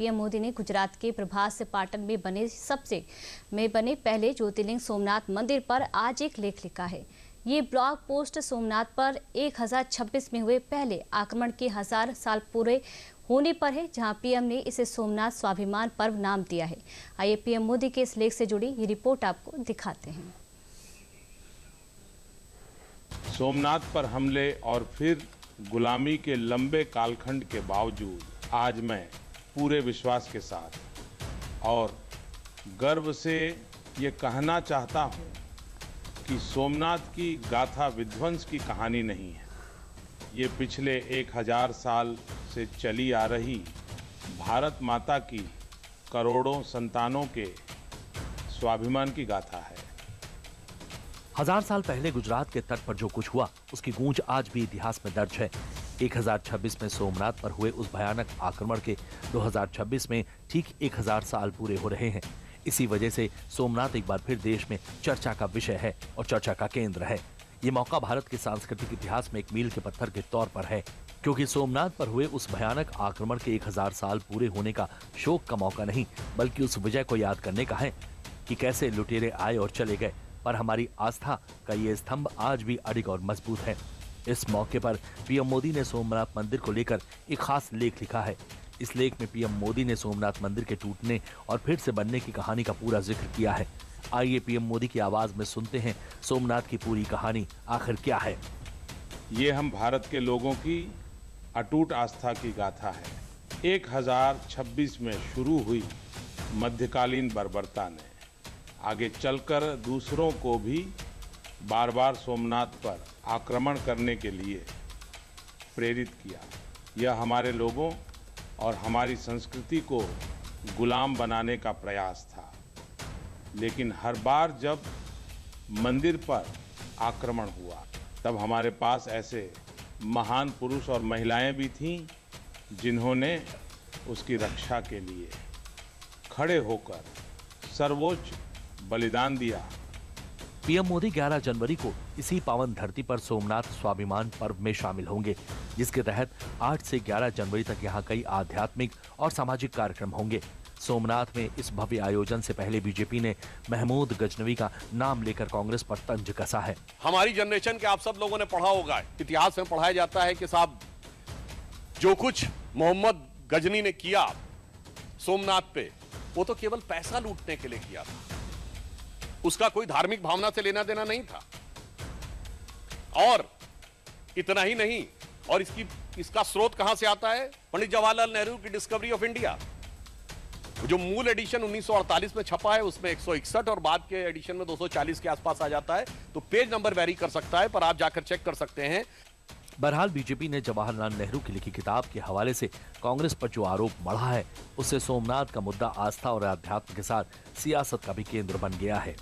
PM Modi ने गुजरात के प्रभास पाटन में बने पहले ज्योतिर्लिंग सोमनाथ मंदिर पर आज एक लेख लिखा है। ये ब्लॉग पोस्ट सोमनाथ पर 1026 में हुए पहले आक्रमण के 1000 साल पूरे होने पर है, जहां पीएम ने इसे सोमनाथ स्वाभिमान पर्व नाम दिया है। आइए पीएम मोदी के इस लेख से जुड़ी ये रिपोर्ट आपको दिखाते हैं। सोमनाथ पर हमले और फिर गुलामी के लंबे कालखंड के बावजूद आज मैं पूरे विश्वास के साथ और गर्व से ये कहना चाहता हूँ कि सोमनाथ की गाथा विध्वंस की कहानी नहीं है। ये पिछले 1000 साल से चली आ रही भारत माता की करोड़ों संतानों के स्वाभिमान की गाथा है। 1000 साल पहले गुजरात के तट पर जो कुछ हुआ उसकी गूंज आज भी इतिहास में दर्ज है। 1026 में सोमनाथ पर हुए उस भयानक आक्रमण के 2026 में ठीक 1000 साल पूरे हो रहे हैं। इसी वजह से सोमनाथ एक बार फिर देश में चर्चा का विषय है और चर्चा का केंद्र है। ये मौका भारत के सांस्कृतिक इतिहास में एक मील के पत्थर के तौर पर है, क्योंकि सोमनाथ पर हुए उस भयानक आक्रमण के 1000 साल पूरे होने का शोक का मौका नहीं, बल्कि उस विजय को याद करने का है कि कैसे लुटेरे आए और चले गए, पर हमारी आस्था का ये स्तंभ आज भी अडिग और मजबूत है। इस मौके पर पीएम मोदी ने सोमनाथ मंदिर को लेकर एक खास लेख लिखा है। इस लेख में पीएम मोदी ने सोमनाथ मंदिर के टूटने और फिर से बनने की कहानी का पूरा जिक्र किया है। आइए पीएम मोदी की आवाज में सुनते हैं सोमनाथ की पूरी कहानी आखिर क्या है। ये हम भारत के लोगों की अटूट आस्था की गाथा है। 1026 में शुरू हुई मध्यकालीन बर्बरता ने आगे चलकर दूसरों को भी बार बार सोमनाथ पर आक्रमण करने के लिए प्रेरित किया। यह हमारे लोगों और हमारी संस्कृति को गुलाम बनाने का प्रयास था। लेकिन हर बार जब मंदिर पर आक्रमण हुआ तब हमारे पास ऐसे महान पुरुष और महिलाएं भी थीं जिन्होंने उसकी रक्षा के लिए खड़े होकर सर्वोच्च बलिदान दिया। पीएम मोदी 11 जनवरी को इसी पावन धरती पर सोमनाथ स्वाभिमान पर्व में शामिल होंगे, जिसके तहत 8 से 11 जनवरी तक यहाँ कई आध्यात्मिक और सामाजिक कार्यक्रम होंगे। सोमनाथ में इस भव्य आयोजन से पहले बीजेपी ने महमूद गजनवी का नाम लेकर कांग्रेस पर तंज कसा है। हमारी जनरेशन के आप सब लोगों ने पढ़ा होगा, इतिहास में पढ़ाया जाता है कि साहब जो कुछ मोहम्मद गजनी ने किया सोमनाथ पे, वो तो केवल पैसा लूटने के लिए किया था, उसका कोई धार्मिक भावना से लेना देना नहीं था। और इतना ही नहीं, और इसका स्रोत कहां से आता है? पंडित जवाहरलाल नेहरू की डिस्कवरी ऑफ इंडिया। जो मूल एडिशन 1948 में छपा है उसमें 161 और बाद के एडिशन में 240 के आसपास आ जाता है, तो पेज नंबर वेरी कर सकता है, पर आप जाकर चेक कर सकते हैं। बहरहाल बीजेपी ने जवाहरलाल नेहरू की लिखी किताब के हवाले से कांग्रेस पर जो आरोप मढ़ा है, उससे सोमनाथ का मुद्दा आस्था और अध्यात्म के साथ सियासत का भी केंद्र बन गया है।